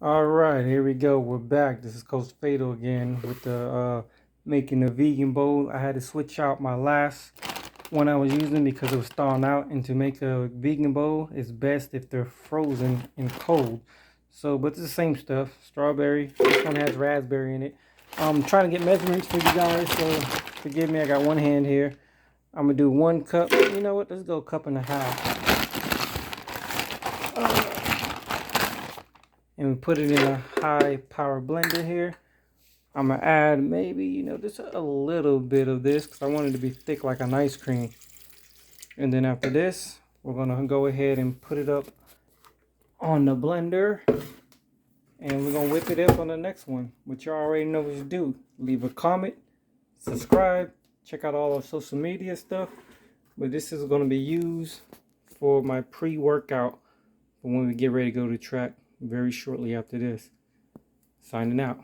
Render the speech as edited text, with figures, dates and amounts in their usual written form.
All right, here we go. We're back. This is Coach Phatyl again with the making a vegan bowl. I had to switch out my last one I was using because it was thawing out. And to make a vegan bowl, it's best if they're frozen and cold. So, but it's the same stuff. Strawberry. This one has raspberry in it. I'm trying to get measurements for you guys, so forgive me. I got one hand here. I'm gonna do 1 cup. You know what? Let's go 1.5 cups. And we put it in a high power blender here. I'm gonna add maybe, just a little bit of this because I want it to be thick like an ice cream. And then after this, we're gonna go ahead and put it up on the blender. And we're gonna whip it up on the next one, which you already know what to do. Leave a comment, subscribe, check out all our social media stuff. But this is gonna be used for my pre-workout for when we get ready to go to track very shortly after this. Signing out.